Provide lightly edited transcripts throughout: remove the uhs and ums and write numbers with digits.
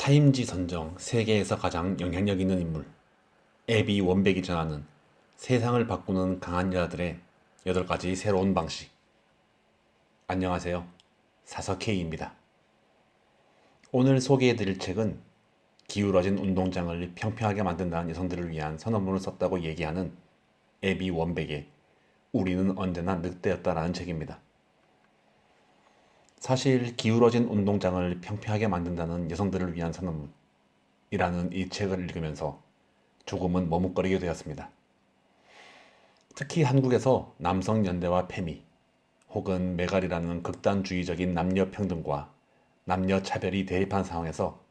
타임지 선정 세계에서 가장 영향력 있는 인물 애비 원백이 전하는 세상을 바꾸는 강한 여자들의 8가지 새로운 방식. 안녕하세요. 사서K입니다. 오늘 소개해드릴 책은 기울어진 운동장을 평평하게 만든다는 여성들을 위한 선언문을 썼다고 얘기하는 애비 원백의 우리는 언제나 늑대였다라는 책입니다. 사실 기울어진 운동장을 평평하게 만든다는 여성들을 위한 선언문이라는 이 책을 읽으면서 조금은 머뭇거리게 되었습니다. 특히 한국에서 남성 연대와 페미 혹은 메갈이라는 극단주의적인 남녀 평등과 남녀 차별이 대립한 상황에서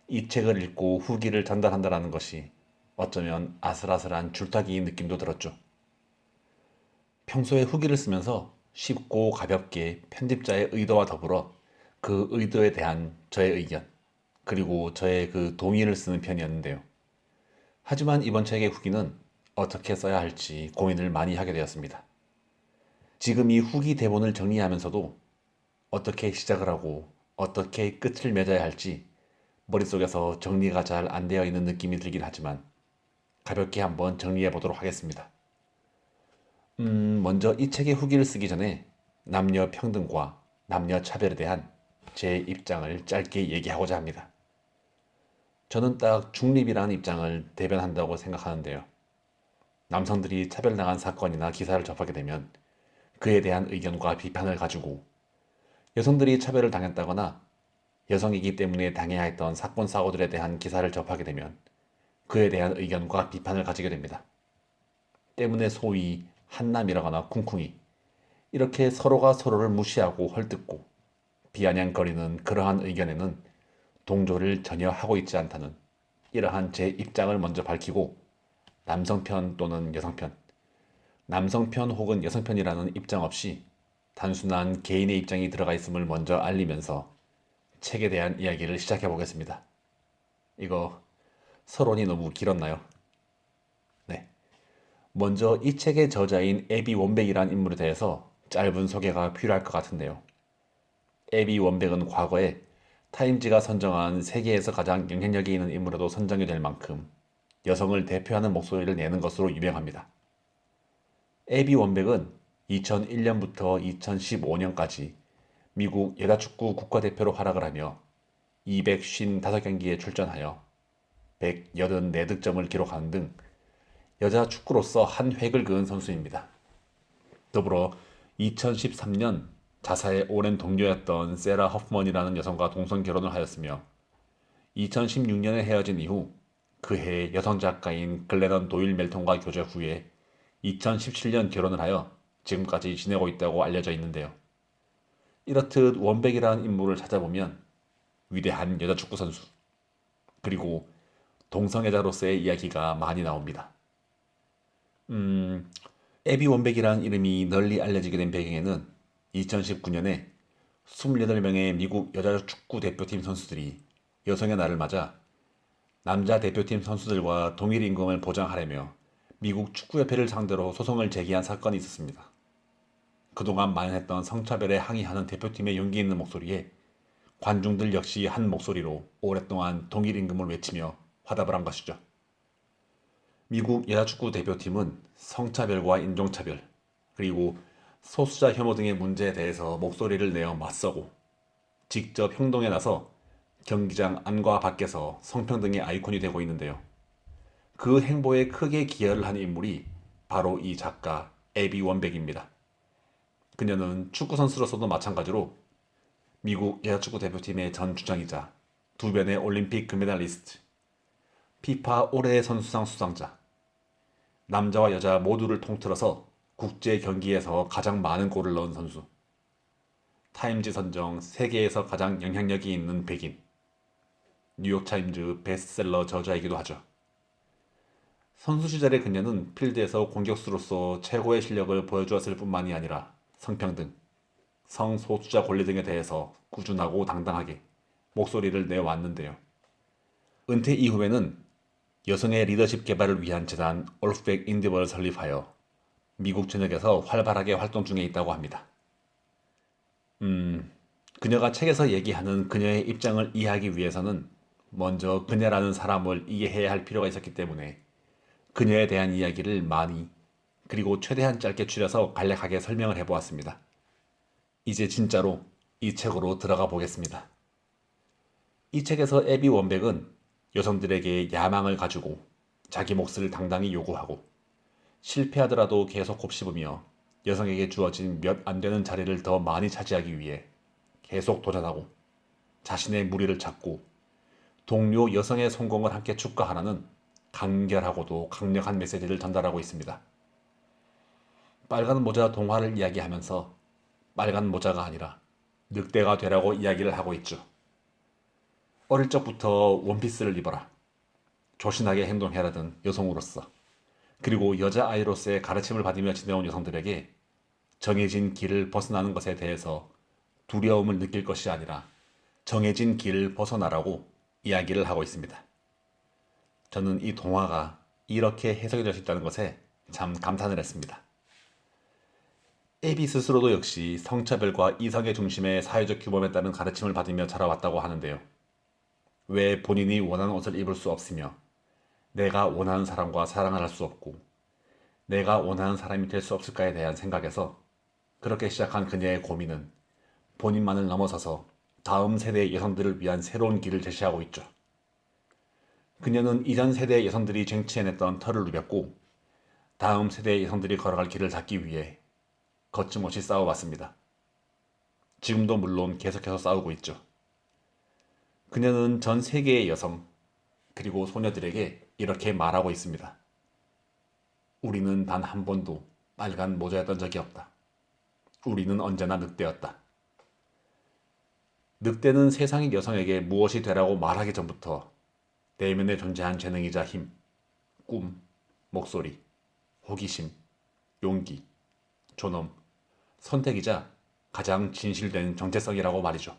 이 책을 읽고 후기를 전달한다는 것이 어쩌면 아슬아슬한 줄타기 느낌도 들었죠. 평소에 후기를 쓰면서 쉽고 가볍게 편집자의 의도와 더불어 그 의도에 대한 저의 의견, 그리고 저의 그 동의를 쓰는 편이었는데요. 하지만 이번 책의 후기는 어떻게 써야 할지 고민을 많이 하게 되었습니다. 지금 이 후기 대본을 정리하면서도 어떻게 시작을 하고 어떻게 끝을 맺어야 할지 머릿속에서 정리가 잘 안 되어 있는 느낌이 들긴 하지만 가볍게 한번 정리해 보도록 하겠습니다. 먼저 이 책의 후기를 쓰기 전에 남녀 평등과 남녀 차별에 대한 제 입장을 짧게 얘기하고자 합니다. 저는 딱 중립이라는 입장을 대변한다고 생각하는데요. 남성들이 차별당한 사건이나 기사를 접하게 되면 그에 대한 의견과 비판을 가지고, 여성들이 차별을 당했다거나 여성이기 때문에 당해야 했던 사건 사고들에 대한 기사를 접하게 되면 그에 대한 의견과 비판을 가지게 됩니다. 때문에 소위 한남이라거나 쿵쿵이, 이렇게 서로가 서로를 무시하고 헐뜯고 비아냥거리는 그러한 의견에는 동조를 전혀 하고 있지 않다는 이러한 제 입장을 먼저 밝히고, 남성편 또는 여성편, 남성편 혹은 여성편이라는 입장 없이 단순한 개인의 입장이 들어가 있음을 먼저 알리면서 책에 대한 이야기를 시작해 보겠습니다. 이거 서론이 너무 길었나요? 네. 먼저 이 책의 저자인 애비 원백이라는 인물에 대해서 짧은 소개가 필요할 것 같은데요. 애비 원백은 과거에 타임지가 선정한 세계에서 가장 영향력이 있는 인물로도 선정이 될 만큼 여성을 대표하는 목소리를 내는 것으로 유명합니다. 애비 원백은 2001년부터 2015년까지 미국 여자축구 국가대표로 활약을 하며 255경기에 출전하여 184득점을 기록하는 등 여자 축구로서 한 획을 그은 선수입니다. 더불어 2013년 자사의 오랜 동료였던 세라 허프먼이라는 여성과 동성 결혼을 하였으며 2016년에 헤어진 이후 그해 여성 작가인 글래넌 도일 멜턴과 교제 후에 2017년 결혼을 하여 지금까지 지내고 있다고 알려져 있는데요. 이렇듯 원백이라는 인물을 찾아보면 위대한 여자 축구 선수, 그리고 동성애자로서의 이야기가 많이 나옵니다. 애비 원백이라는 이름이 널리 알려지게 된 배경에는 2019년에 28명의 미국 여자 축구 대표팀 선수들이 여성의 날을 맞아 남자 대표팀 선수들과 동일 임금을 보장하려며 미국 축구협회를 상대로 소송을 제기한 사건이 있었습니다. 그동안 만연했던 성차별에 항의하는 대표팀의 용기 있는 목소리에 관중들 역시 한 목소리로 오랫동안 동일 임금을 외치며 화답을 한 것이죠. 미국 여자축구 대표팀은 성차별과 인종차별, 그리고 소수자 혐오 등의 문제에 대해서 목소리를 내어 맞서고 직접 행동에 나서 경기장 안과 밖에서 성평등의 아이콘이 되고 있는데요. 그 행보에 크게 기여를 한 인물이 바로 이 작가 애비 원백입니다. 그녀는 축구선수로서도 마찬가지로 미국 여자축구 대표팀의 전 주장이자 2번의 올림픽 금메달리스트, 피파 올해의 선수상 수상자, 남자와 여자 모두를 통틀어서 국제 경기에서 가장 많은 골을 넣은 선수, 타임지 선정 세계에서 가장 영향력이 있는 백인, 뉴욕타임즈 베스트셀러 저자이기도 하죠. 선수 시절의 그녀는 필드에서 공격수로서 최고의 실력을 보여주었을 뿐만이 아니라 성평등, 성소수자 권리 등에 대해서 꾸준하고 당당하게 목소리를 내왔는데요. 은퇴 이후에는 여성의 리더십 개발을 위한 재단 올프백 인디버를 설립하여 미국 전역에서 활발하게 활동 중에 있다고 합니다. 그녀가 책에서 얘기하는 그녀의 입장을 이해하기 위해서는 먼저 그녀라는 사람을 이해해야 할 필요가 있었기 때문에 그녀에 대한 이야기를 많이 그리고 최대한 짧게 추려서 간략하게 설명을 해보았습니다. 이제 진짜로 이 책으로 들어가 보겠습니다. 이 책에서 애비 원백은 여성들에게 야망을 가지고 자기 몫을 당당히 요구하고 실패하더라도 계속 곱씹으며 여성에게 주어진 몇 안 되는 자리를 더 많이 차지하기 위해 계속 도전하고 자신의 무리를 찾고 동료 여성의 성공을 함께 축하하라는 간결하고도 강력한 메시지를 전달하고 있습니다. 빨간 모자 동화를 이야기하면서 빨간 모자가 아니라 늑대가 되라고 이야기를 하고 있죠. 어릴 적부터 원피스를 입어라. 조신하게 행동해라던 여성으로서 그리고 여자아이로서의 가르침을 받으며 지내온 여성들에게 정해진 길을 벗어나는 것에 대해서 두려움을 느낄 것이 아니라 정해진 길을 벗어나라고 이야기를 하고 있습니다. 저는 이 동화가 이렇게 해석이 될 수 있다는 것에 참 감탄을 했습니다. 애비 스스로도 역시 성차별과 이성의 중심의 사회적 규범에 따른 가르침을 받으며 자라왔다고 하는데요. 왜 본인이 원하는 옷을 입을 수 없으며 내가 원하는 사람과 사랑을 할 수 없고 내가 원하는 사람이 될 수 없을까에 대한 생각에서 그렇게 시작한 그녀의 고민은 본인만을 넘어서서 다음 세대의 여성들을 위한 새로운 길을 제시하고 있죠. 그녀는 이전 세대의 여성들이 쟁취해냈던 터를 누볐고 다음 세대의 여성들이 걸어갈 길을 닫기 위해 거침없이 싸워왔습니다. 지금도 물론 계속해서 싸우고 있죠. 그녀는 전 세계의 여성 그리고 소녀들에게 이렇게 말하고 있습니다. 우리는 단 한 번도 빨간 모자였던 적이 없다. 우리는 언제나 늑대였다. 늑대는 세상의 여성에게 무엇이 되라고 말하기 전부터 내면에 존재한 재능이자 힘, 꿈, 목소리, 호기심, 용기, 존엄, 선택이자 가장 진실된 정체성이라고 말이죠.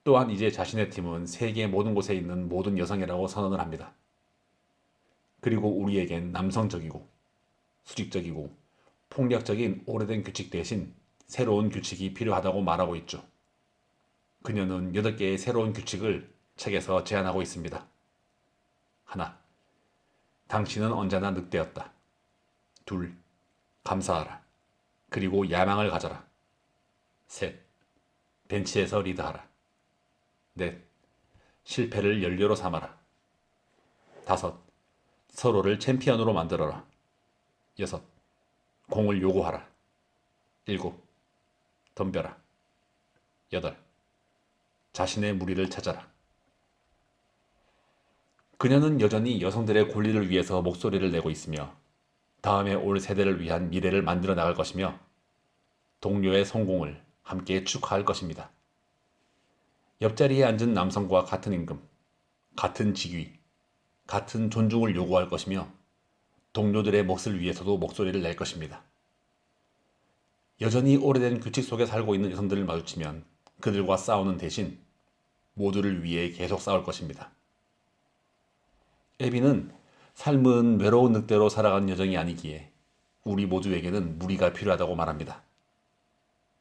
또한 이제 자신의 팀은 세계 모든 곳에 있는 모든 여성이라고 선언을 합니다. 그리고 우리에겐 남성적이고 수직적이고 폭력적인 오래된 규칙 대신 새로운 규칙이 필요하다고 말하고 있죠. 그녀는 8개의 새로운 규칙을 책에서 제안하고 있습니다. 하나, 당신은 언제나 늑대였다. 둘, 감사하라. 그리고 야망을 가져라. 셋, 벤치에서 리드하라. 넷, 실패를 연료로 삼아라. 다섯, 서로를 챔피언으로 만들어라. 여섯, 공을 요구하라. 일곱, 덤벼라. 여덟, 자신의 무리를 찾아라. 그녀는 여전히 여성들의 권리를 위해서 목소리를 내고 있으며 다음에 올 세대를 위한 미래를 만들어 나갈 것이며 동료의 성공을 함께 축하할 것입니다. 옆자리에 앉은 남성과 같은 임금, 같은 직위, 같은 존중을 요구할 것이며 동료들의 몫을 위해서도 목소리를 낼 것입니다. 여전히 오래된 규칙 속에 살고 있는 여성들을 마주치면 그들과 싸우는 대신 모두를 위해 계속 싸울 것입니다. 애비는 삶은 외로운 늑대로 살아가는 여정이 아니기에 우리 모두에게는 무리가 필요하다고 말합니다.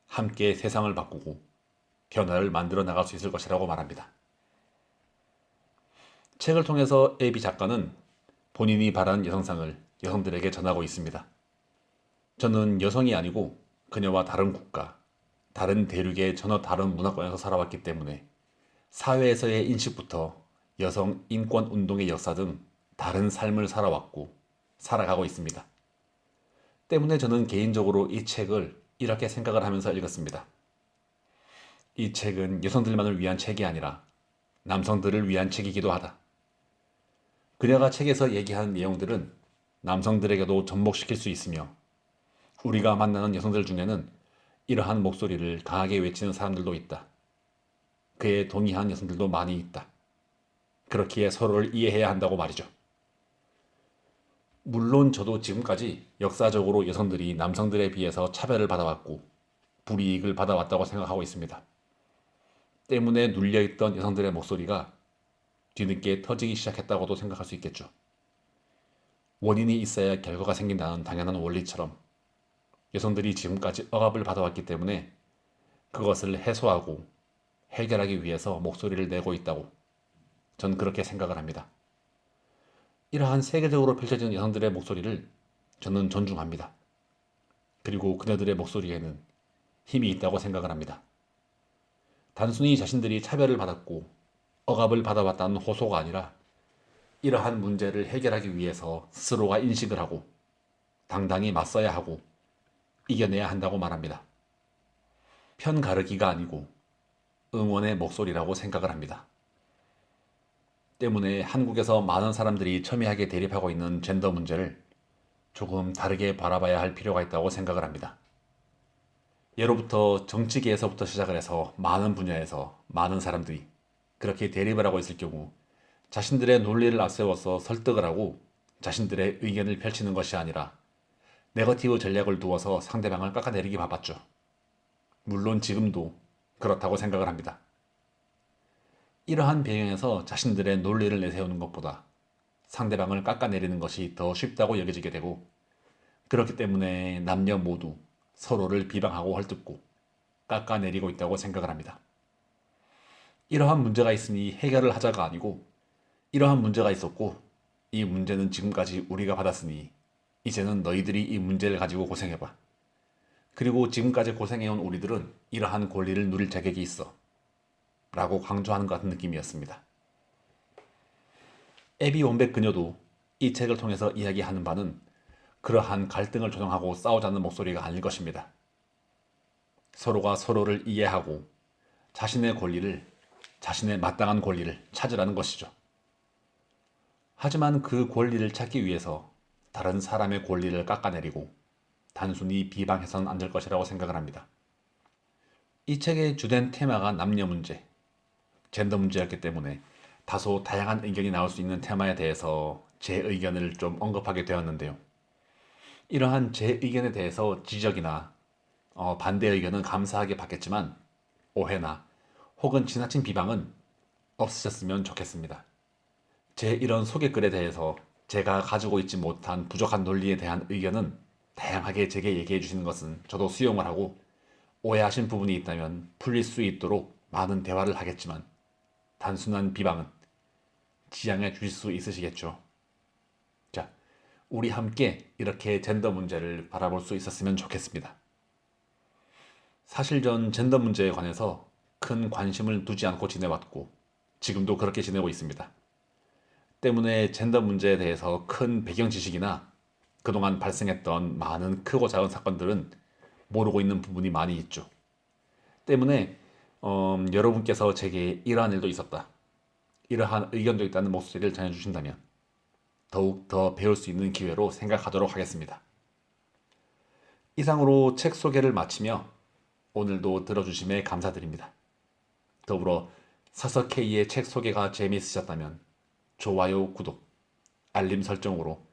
함께 세상을 바꾸고 변화를 만들어 나갈 수 있을 것이라고 말합니다. 책을 통해서 애비 작가는 본인이 바라는 여성상을 여성들에게 전하고 있습니다. 저는 여성이 아니고 그녀와 다른 국가, 다른 대륙의 전혀 다른 문화권에서 살아왔기 때문에 사회에서의 인식부터 여성 인권 운동의 역사 등 다른 삶을 살아왔고 살아가고 있습니다. 때문에 저는 개인적으로 이 책을 이렇게 생각을 하면서 읽었습니다. 이 책은 여성들만을 위한 책이 아니라 남성들을 위한 책이기도 하다. 그녀가 책에서 얘기하는 내용들은 남성들에게도 접목시킬 수 있으며 우리가 만나는 여성들 중에는 이러한 목소리를 강하게 외치는 사람들도 있다. 그에 동의한 여성들도 많이 있다. 그렇기에 서로를 이해해야 한다고 말이죠. 물론 저도 지금까지 역사적으로 여성들이 남성들에 비해서 차별을 받아왔고 불이익을 받아왔다고 생각하고 있습니다. 때문에 눌려있던 여성들의 목소리가 뒤늦게 터지기 시작했다고도 생각할 수 있겠죠. 원인이 있어야 결과가 생긴다는 당연한 원리처럼 여성들이 지금까지 억압을 받아왔기 때문에 그것을 해소하고 해결하기 위해서 목소리를 내고 있다고 전 그렇게 생각을 합니다. 이러한 세계적으로 펼쳐지는 여성들의 목소리를 저는 존중합니다. 그리고 그녀들의 목소리에는 힘이 있다고 생각을 합니다. 단순히 자신들이 차별을 받았고 억압을 받아왔다는 호소가 아니라 이러한 문제를 해결하기 위해서 스스로가 인식을 하고 당당히 맞서야 하고 이겨내야 한다고 말합니다. 편 가르기가 아니고 응원의 목소리라고 생각을 합니다. 때문에 한국에서 많은 사람들이 첨예하게 대립하고 있는 젠더 문제를 조금 다르게 바라봐야 할 필요가 있다고 생각을 합니다. 예로부터 정치계에서부터 시작을 해서 많은 분야에서 많은 사람들이 그렇게 대립을 하고 있을 경우 자신들의 논리를 앞세워서 설득을 하고 자신들의 의견을 펼치는 것이 아니라 네거티브 전략을 두어서 상대방을 깎아내리기 바빴죠. 물론 지금도 그렇다고 생각을 합니다. 이러한 배경에서 자신들의 논리를 내세우는 것보다 상대방을 깎아내리는 것이 더 쉽다고 여겨지게 되고 그렇기 때문에 남녀 모두 서로를 비방하고 헐뜯고 깎아내리고 있다고 생각을 합니다. 이러한 문제가 있으니 해결을 하자가 아니고 이러한 문제가 있었고 이 문제는 지금까지 우리가 받았으니 이제는 너희들이 이 문제를 가지고 고생해봐. 그리고 지금까지 고생해온 우리들은 이러한 권리를 누릴 자격이 있어. 라고 강조하는 것 같은 느낌이었습니다. 에비 원백 그녀도 이 책을 통해서 이야기하는 바는 그러한 갈등을 조정하고 싸우자는 목소리가 아닐 것입니다. 서로가 서로를 이해하고 자신의 권리를, 자신의 마땅한 권리를 찾으라는 것이죠. 하지만 그 권리를 찾기 위해서 다른 사람의 권리를 깎아내리고 단순히 비방해서는 안 될 것이라고 생각을 합니다. 이 책의 주된 테마가 남녀 문제, 젠더 문제였기 때문에 다소 다양한 의견이 나올 수 있는 테마에 대해서 제 의견을 좀 언급하게 되었는데요. 이러한 제 의견에 대해서 지적이나 반대 의견은 감사하게 받겠지만 오해나 혹은 지나친 비방은 없으셨으면 좋겠습니다. 제 이런 소개글에 대해서 제가 가지고 있지 못한 부족한 논리에 대한 의견은 다양하게 제게 얘기해 주시는 것은 저도 수용을 하고 오해하신 부분이 있다면 풀릴 수 있도록 많은 대화를 하겠지만 단순한 비방은 지양해 주실 수 있으시겠죠. 자, 우리 함께 이렇게 젠더 문제를 바라볼 수 있었으면 좋겠습니다. 사실 전 젠더 문제에 관해서 큰 관심을 두지 않고 지내왔고 지금도 그렇게 지내고 있습니다. 때문에 젠더 문제에 대해서 큰 배경 지식이나 그동안 발생했던 많은 크고 작은 사건들은 모르고 있는 부분이 많이 있죠. 때문에 여러분께서 제게 이러한 일도 있었다, 이러한 의견도 있다는 목소리를 전해주신다면 더욱 더 배울 수 있는 기회로 생각하도록 하겠습니다. 이상으로 책 소개를 마치며 오늘도 들어주심에 감사드립니다. 더불어 사서K의 책 소개가 재미있으셨다면 좋아요, 구독, 알림 설정으로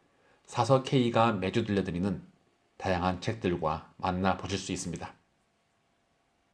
사서K가 매주 들려드리는 다양한 책들과 만나보실 수 있습니다.